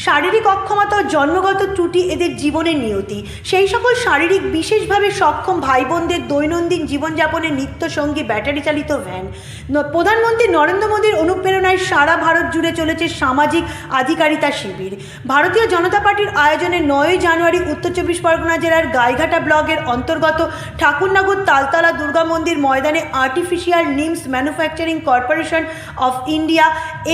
শারীরিক অক্ষমতা ও জন্মগত ত্রুটি এদের জীবনের নিয়তি। সেই সকল শারীরিক বিশেষভাবে সক্ষম ভাই বোনদের দৈনন্দিন জীবনযাপনের নিত্যসঙ্গী ব্যাটারি চালিত ভ্যান। প্রধানমন্ত্রী নরেন্দ্র মোদীর অনুপ্রেরণায় সারা ভারত জুড়ে চলেছে সামাজিক আধিকারিতা শিবির। ভারতীয় জনতা পার্টির আয়োজনে 9 জানুয়ারি উত্তর 24 পরগনা জেলার গাইঘাটা ব্লকের অন্তর্গত ঠাকুরনগর তালতলা দুর্গা মন্দির ময়দানে artificial limbs manufacturing corporation of India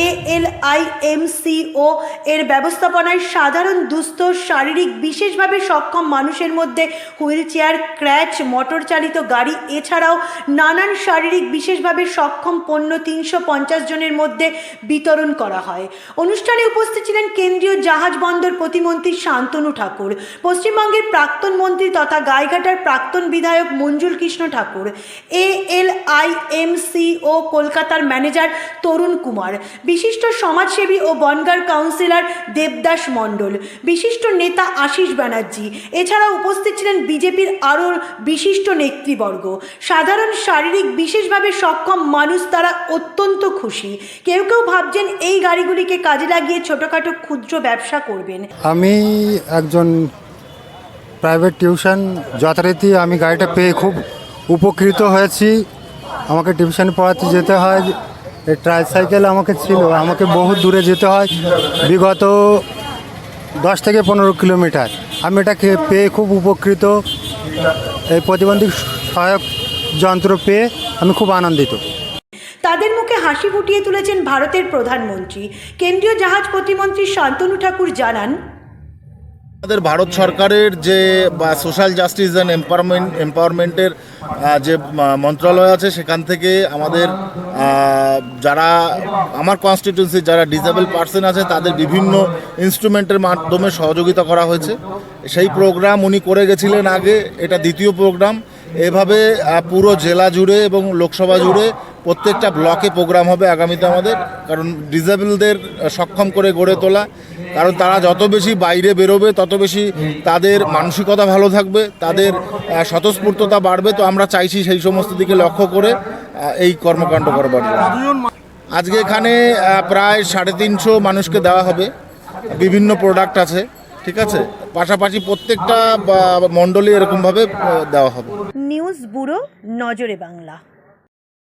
ALIMCO এর ব্যবস্থাপনায় সাধারণ দুস্থ শারীরিক বিশেষভাবে সক্ষম মানুষের মধ্যে হুইল চেয়ার, ক্র্যাচ, মোটর চালিত গাড়ি এছাড়াও নানান শারীরিক বিশেষভাবে সক্ষম পণ্য 350 জনের মধ্যে বিতরণ করা হয়। অনুষ্ঠানে উপস্থিত ছিলেন কেন্দ্রীয় জাহাজ বন্দর প্রতিমন্ত্রী শান্তনু ঠাকুর, পশ্চিমবঙ্গের প্রাক্তন মন্ত্রী তথা গাইঘাটার প্রাক্তন বিধায়ক মঞ্জুল কৃষ্ণ ঠাকুর, ALIMCO কলকাতার ম্যানেজার তরুণ কুমার, বিশিষ্ট সমাজসেবী ও বনগাঁর কাউন্সিলর দেবদাস মণ্ডল, বিশিষ্ট নেতা আশিস ব্যানার্জি। এছাড়াও উপস্থিত ছিলেন বিজেপির আরও বিশিষ্ট নেতৃবর্গ। সাধারণ শারীরিক বিশেষভাবে সক্ষম মানুষ তারা অত্যন্ত খুশি। কেউ কেউ ভাবছেন এই গাড়িগুলিকে কাজে লাগিয়ে ছোটোখাটো ক্ষুদ্র ব্যবসা করবেন। আমি একজন প্রাইভেট টিউশন যথারীতি আমি গাড়িটা পেয়ে খুব উপকৃত হয়েছি। আমাকে টিউশন পড়াতে যেতে হয়, এই ট্রাইসাইকেল আমাকে ছিল, আমাকে বহু দূরে যেতে হয়, বিগত 10 থেকে 15 কিলোমিটার। আমি এটাকে পেয়ে খুব উপকৃত। এই প্রতিবন্ধী সহায়ক যন্ত্র পেয়ে আমি খুব আনন্দিত। তাদের মুখে হাসি ফুটিয়ে তুলেছেন ভারতের প্রধানমন্ত্রী। কেন্দ্রীয় জাহাজ প্রতিমন্ত্রী শান্তনু ঠাকুর জানান, আমাদের ভারত সরকারের যে সোশ্যাল জাস্টিস অ্যান্ড এম্পাওয়ারমেন্টের যে মন্ত্রণালয় আছে, সেখান থেকে আমাদের যারা আমার কনস্টিটিউয়েন্সি যারা ডিসেবল পার্সন আছে তাদের বিভিন্ন ইনস্ট্রুমেন্টের মাধ্যমে সহযোগিতা করা হয়েছে। সেই প্রোগ্রাম উনি করে গেছিলেন আগে, এটা দ্বিতীয় প্রোগ্রাম। এভাবে পুরো জেলা জুড়ে এবং লোকসভা জুড়ে প্রত্যেকটা ব্লকে প্রোগ্রাম হবে আগামীতে আমাদের, কারণ ডিসেবলদের সক্ষম করে গড়ে তোলা। কারণ তারা যত বেশি বাইরে বেরোবে তত বেশি তাদের মানসিকতা ভালো থাকবে, তাদের স্বতঃস্ফূর্ততা বাড়বে। তো আমরা চাইছি সেই সমস্ত দিকে লক্ষ্য করে এই কর্মকাণ্ড করবার জন্য। আজকে এখানে প্রায় 350 মানুষকে দেওয়া হবে, বিভিন্ন প্রোডাক্ট আছে, ঠিক আছে। পাশাপাশি প্রত্যেকটা মণ্ডলী এরকমভাবে দেওয়া হবে। নিউজ ব্যুরো, নজরে বাংলা।